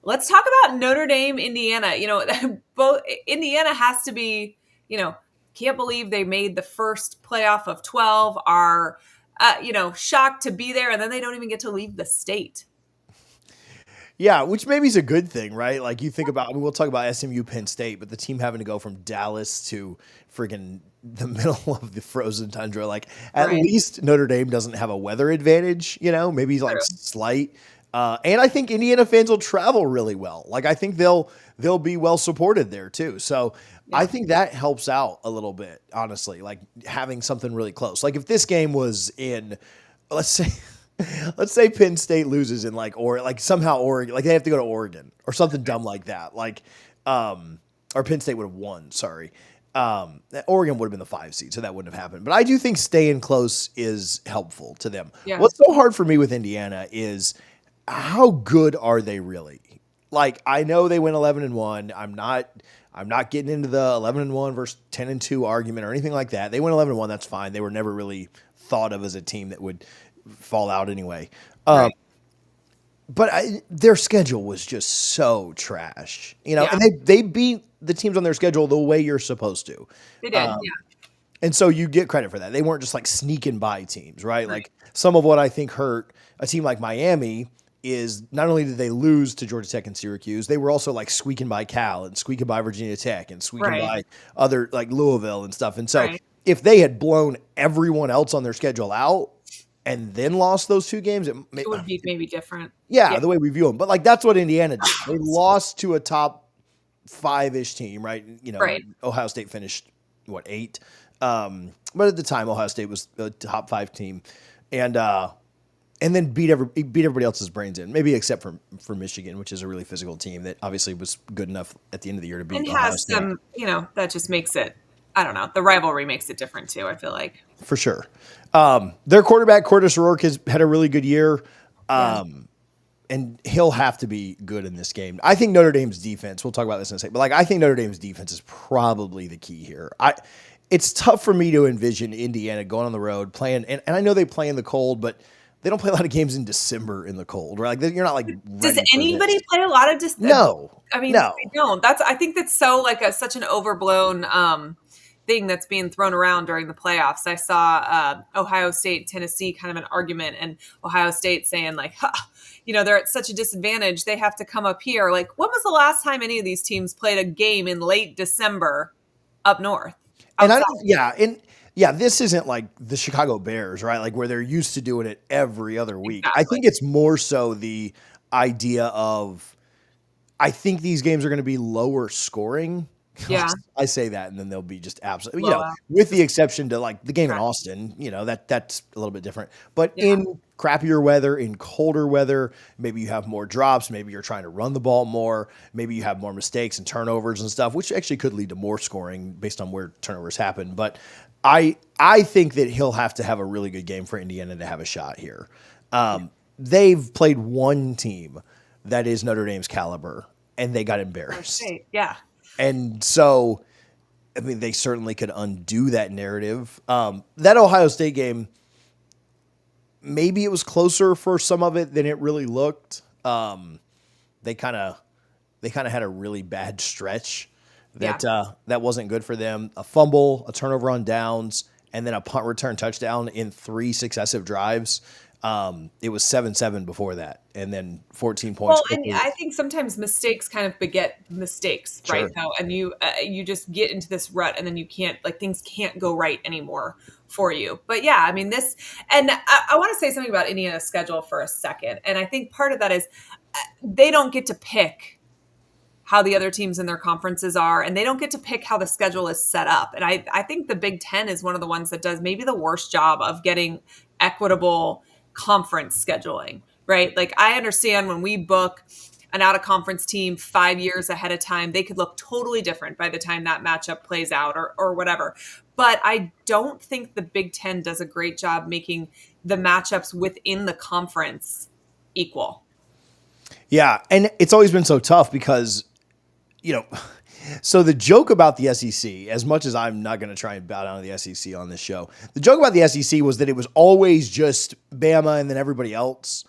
let's talk about Notre Dame, Indiana. Both Indiana has to be, can't believe they made the first playoff of 12, are, shocked to be there, and then they don't even get to leave the state. Yeah, which maybe is a good thing, right? Like you think about, I mean, we'll talk about SMU Penn State, but the team having to go from Dallas to freaking the middle of the frozen tundra, like at Right. least Notre Dame doesn't have a weather advantage, maybe like True. slight. And I think Indiana fans will travel really well. Like I think they'll be well supported there too. So I Yeah. think that helps out a little bit, honestly, like having something really close. Like if this game was in, let's say, let's say Penn State loses in like somehow Oregon, like they have to go to Oregon or something dumb like that. Or Penn State would have won. Sorry. Oregon would have been the 5 seed, so that wouldn't have happened. But I do think staying close is helpful to them. Yeah. What's so hard for me with Indiana is how good are they really? Like I know they went 11-1. I'm not getting into the 11-1 versus 10-2 argument or anything like that. They went 11-1. That's fine. They were never really thought of as a team that would fall out anyway. Right. But their schedule was just so trash, Yeah. and they beat the teams on their schedule the way you're supposed to. They did. Um, Yeah. and so you get credit for that. They weren't just like sneaking by teams, right? Like some of what I think hurt a team like Miami is not only did they lose to Georgia Tech and Syracuse, they were also like squeaking by Cal and squeaking by Virginia Tech and squeaking Right. by other like Louisville and stuff. And so Right. if they had blown everyone else on their schedule out and then lost those 2 games, It would be maybe different. yeah, the way we view them. But like that's what Indiana did. They lost to a top 5-ish team, right? Right. Ohio State finished 8. But at the time, Ohio State was a top 5 team, and then beat everybody else's brains in, maybe except for Michigan, which is a really physical team that obviously was good enough at the end of the year to beat And Ohio has State. some, that just makes it, I don't know, the rivalry makes it different too, I feel like. For sure. Their quarterback, Curtis Rourke, has had a really good year. And he'll have to be good in this game. I think Notre Dame's defense, we'll talk about this in a second, but I think Notre Dame's defense is probably the key here. It's tough for me to envision Indiana going on the road playing, and I know they play in the cold, but they don't play a lot of games in December in the cold, right? Like you're not like Does anybody play a lot of No. I mean, No. they don't. I think that's so like such an overblown thing that's being thrown around during the playoffs. I saw Ohio State, Tennessee kind of an argument, and Ohio State saying like, they're at such a disadvantage. They have to come up here. Like, when was the last time any of these teams played a game in late December up north? And this isn't like the Chicago Bears, right? Like where they're used to doing it every other week. Exactly. I think it's more so the idea of, I think these games are going to be lower scoring. Yeah. I say that, and then they'll be just absolutely, Blowout. with the exception to like the game in Austin, that's a little bit different. But in crappier weather, in colder weather, maybe you have more drops. Maybe you're trying to run the ball more. Maybe you have more mistakes and turnovers and stuff, which actually could lead to more scoring based on where turnovers happen. But I think that he'll have to have a really good game for Indiana to have a shot here. They've played one team that is Notre Dame's caliber, and they got embarrassed. Yeah. And so, I mean, they certainly could undo that narrative. That Ohio State game, maybe it was closer for some of it than it really looked. They kind of had a really bad stretch that wasn't good for them. A fumble, a turnover on downs, and then a punt return touchdown in 3 successive drives. It was 7-7 before that, and then 14 points. Well, and I think sometimes mistakes kind of beget mistakes, Sure. right? Though, and you just get into this rut, and then things can't go right anymore for you. But yeah, I mean and I want to say something about Indiana's schedule for a second, and I think part of that is they don't get to pick how the other teams in their conferences are, and they don't get to pick how the schedule is set up. And I think the Big Ten is one of the ones that does maybe the worst job of getting equitable conference scheduling, right? Like I understand when we book an out of conference team 5 years ahead of time, they could look totally different by the time that matchup plays out or whatever. But I don't think the Big Ten does a great job making the matchups within the conference equal. Yeah. And it's always been so tough because, so the joke about the SEC, as much as I'm not going to try and bow down to the SEC on this show, the joke about the SEC was that it was always just Bama and then everybody else.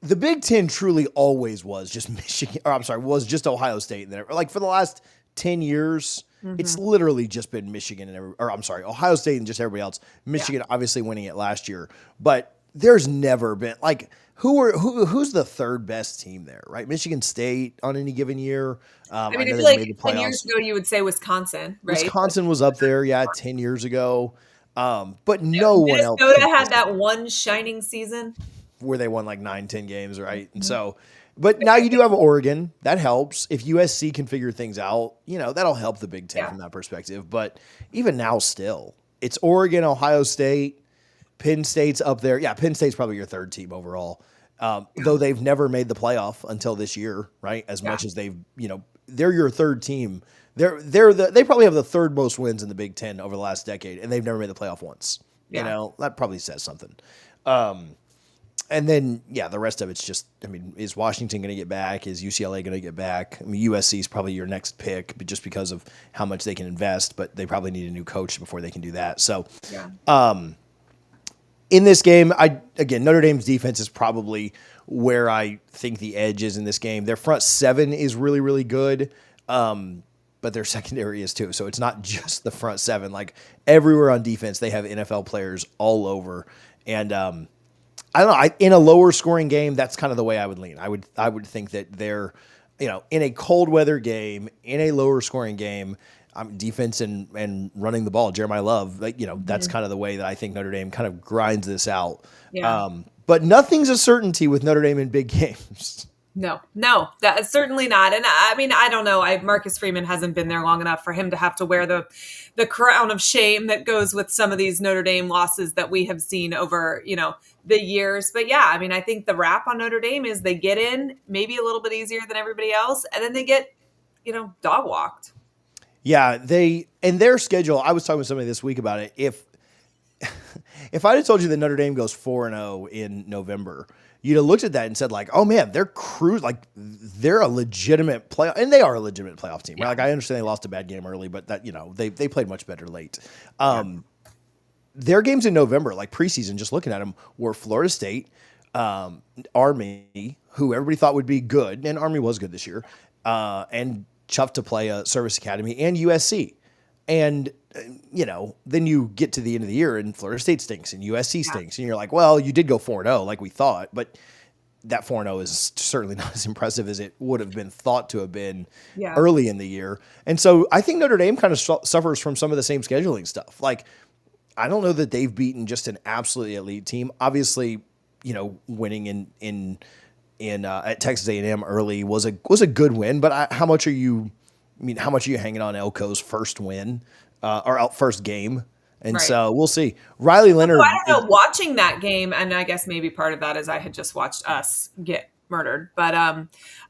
the Big Ten truly always was just Michigan, or I'm sorry, was just Ohio State. And then, like for the last 10 years, it's Hmm. literally just been Michigan or I'm sorry, Ohio State and just everybody else. Yeah. Michigan obviously winning it last year, but there's never been like who's the third best team there, right? Michigan State on any given year. I I mean, I know feel they've like made the 10 years playoffs. ago, you would say Wisconsin, right? Wisconsin was up there, yeah, 10 years ago. But no one else Minnesota had that consistently one shining season. where they won like 9, 10 games, right? And Mhm. so, but now you do have Oregon. That helps. If USC can figure things out, that'll help the Big Ten Yeah. from that perspective. But even now, still, it's Oregon, Ohio State, Penn State's up there. Yeah, Penn State's probably your third team overall. Yeah. Though they've never made the playoff until this year, right? As Yeah. much as they're your third team. They probably have the third most wins in the Big Ten over the last decade, and they've never made the playoff once. Yeah. That probably says something. And then, yeah, the rest of it's just, I mean, is Washington going to get back? Is UCLA going to get back? I mean, USC is probably your next pick, but just because of how much they can invest, but they probably need a new coach before they can do that. So, Yeah. in this game, again, Notre Dame's defense is probably where I think the edge is in this game. Their front seven is really, really good, but their secondary is too. So it's not just the front seven. Like everywhere on defense, they have NFL players all over, and I don't know. In a lower scoring game, that's kind of the way I would lean. I would think that they're, in a cold weather game, in a lower scoring game, defense and running the ball. Jeremiah Love, like, that's Mhm. kind of the way that I think Notre Dame kind of grinds this out. Yeah. But nothing's a certainty with Notre Dame in big games. No, no, that is certainly not. And I mean, I don't know. Marcus Freeman hasn't been there long enough for him to have to wear the crown of shame that goes with some of these Notre Dame losses that we have seen over, the years. But yeah, I mean, I think the rap on Notre Dame is they get in maybe a little bit easier than everybody else, and then they get, dog walked. Yeah, and their schedule. I was talking with somebody this week about it. If I'd have told you that Notre Dame goes 4-0 in November, you'd have looked at that and said, like, oh man, they're a legitimate playoff, and they are a legitimate playoff team. Right? Yeah. Like, I understand they lost a bad game early, but that they played much better late. Yeah. Their games in November, like preseason, just looking at them, were Florida State, Army, who everybody thought would be good, and Army was good this year, and chuffed to play a Service Academy, and USC. And, then you get to the end of the year and Florida State stinks and USC Yeah. stinks. And you're like, well, you did go 4-0 like we thought, but that 4-0 is certainly not as impressive as it would have been thought to have been Yeah. early in the year. And so I think Notre Dame kind of suffers from some of the same scheduling stuff. Like, I don't know that they've beaten just an absolutely elite team. Obviously, winning in at Texas A&M early was a good win, but how much are you hanging on Elko's first win or first game? And Right. so we'll see. Riley So Leonard, I don't know. Watching that game, and I guess maybe part of that is I had just watched us get murdered. But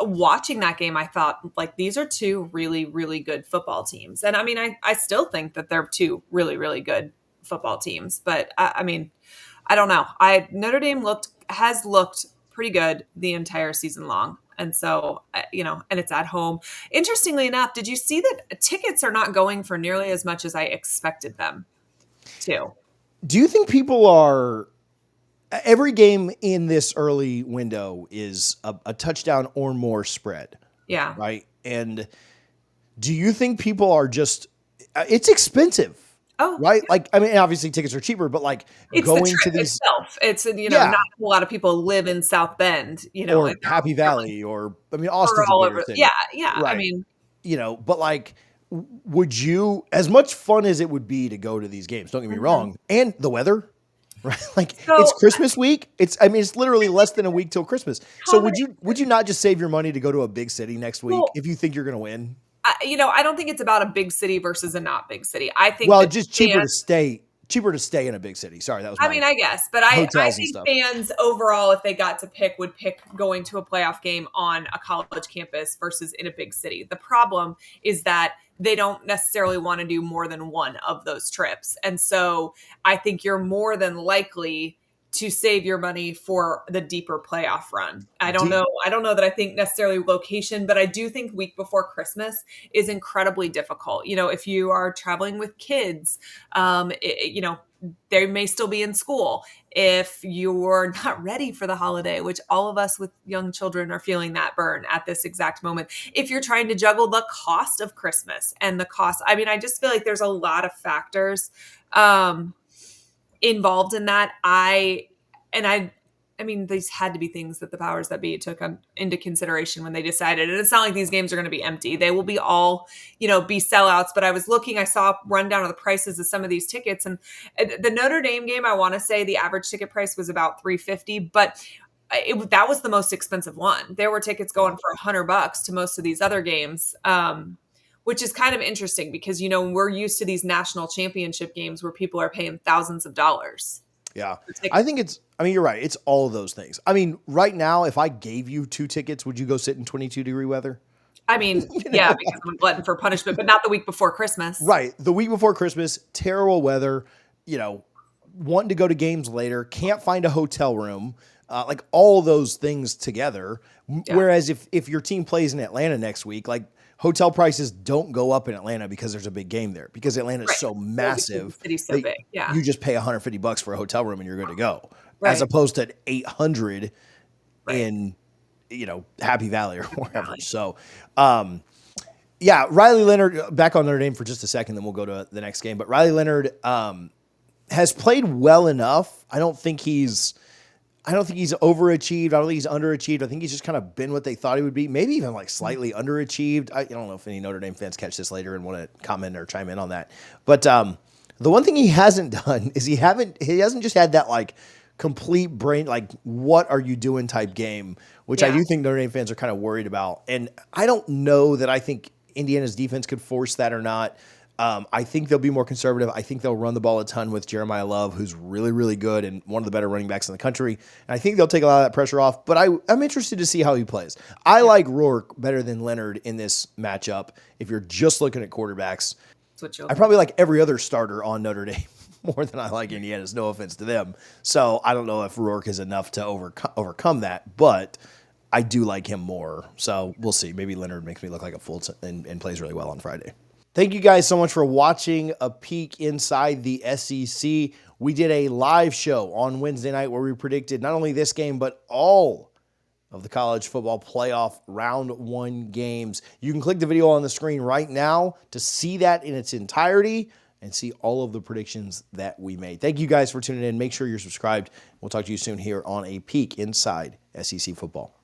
watching that game, I thought like these are two really, really good football teams. And I mean, I still think that they're two really, really good football teams. But I mean, I don't know. Notre Dame has looked pretty good the entire season long. And so, and it's at home. Interestingly enough, did you see that tickets are not going for nearly as much as I expected them to? do you think people are every game in this early window is a touchdown or more spread, Yeah. right? And do you think people are just it's expensive, Oh, right? Like, I mean, obviously tickets are cheaper, but like it's the going to trip these, itself. It's, yeah, not a lot of people live in South Bend, or and Happy they're like Valley, or I mean, we're Austin's a all bigger over. Yeah, city, yeah. I right? mean, But like, would you, as much fun as it would be to go to these games? Don't get me mhm. wrong, and the weather, right? Like, it's So Christmas week. It's literally less than a week till Christmas. So common. would you not just save your money to go to a big city next week Well, if you think you're going to win? I don't think it's about a big city versus a not big city. I think Well, that just fans. cheaper to stay in a big city. Sorry, that was I my mean, I guess, but I hotels and think stuff. fans overall, if they got to pick, would pick going to a playoff game on a college campus versus in a big city. The problem is that they don't necessarily want to do more than one of those trips. And so I think you're more than likely to save your money for the deeper playoff run. I don't Do, know. I don't know that I think necessarily location, but I do think week before Christmas is incredibly difficult. If you are traveling with kids, they may still be in school. If you're not ready for the holiday, which all of us with young children are feeling that burn at this exact moment. If you're trying to juggle the cost of Christmas and the cost, I mean, I just feel like there's a lot of factors involved in that. And I mean, these had to be things that the powers that be took into consideration when they decided. And it's not like these games are going to be empty. They will be all, be sellouts. But I was looking, I saw a rundown of the prices of some of these tickets. And the Notre Dame game, I want to say the average ticket price was about $350, but that was the most expensive one. There were tickets going for $100 to most of these other games. Which is kind of interesting because, we're used to these national championship games where people are paying thousands of dollars. Yeah. You're right. It's all of those things. I mean, right now, if I gave you 2 tickets, would you go sit in 22-degree weather? I mean, yeah, because I'm a glutton for punishment, but not the week before Christmas. Right. The week before Christmas, terrible weather, wanting to go to games later, can't find a hotel room, like all those things together. Yeah. Whereas if your team plays in Atlanta next week, like hotel prices don't go up in Atlanta because there's a big game there, because Atlanta is so massive. The city's so big. Yeah. You just pay $150 for a hotel room and you're good to go. Right. As opposed to $800 in, Happy Valley or wherever. Right. So, Riley Leonard, back on Notre Dame for just a second, then we'll go to the next game. But Riley Leonard has played well enough. I don't think he's overachieved. I don't think he's underachieved. I think he's just kind of been what they thought he would be. Maybe even like slightly underachieved. I don't know if any Notre Dame fans catch this later and want to comment or chime in on that. But the one thing he hasn't done is he hasn't just had that like complete brain, like what are you doing type game, which I do think Notre Dame fans are kind of worried about. And I don't know that I think Indiana's defense could force that or not. I think they'll be more conservative. I think they'll run the ball a ton with Jeremiah Love, who's really, really good and one of the better running backs in the country. And I think they'll take a lot of that pressure off. But I'm interested to see how he plays. I like Rourke better than Leonard in this matchup. If you're just looking at quarterbacks, I probably like every other starter on Notre Dame more than I like Indiana's. No offense to them. So I don't know if Rourke is enough to overcome that, but I do like him more. So we'll see. Maybe Leonard makes me look like a fool and plays really well on Friday. Thank you guys so much for watching a peek inside the SEC. We did a live show on Wednesday night where we predicted not only this game, but all of the college football playoff round 1 games. You can click the video on the screen right now to see that in its entirety and see all of the predictions that we made. Thank you guys for tuning in. Make sure you're subscribed. We'll talk to you soon here on a peek inside SEC football.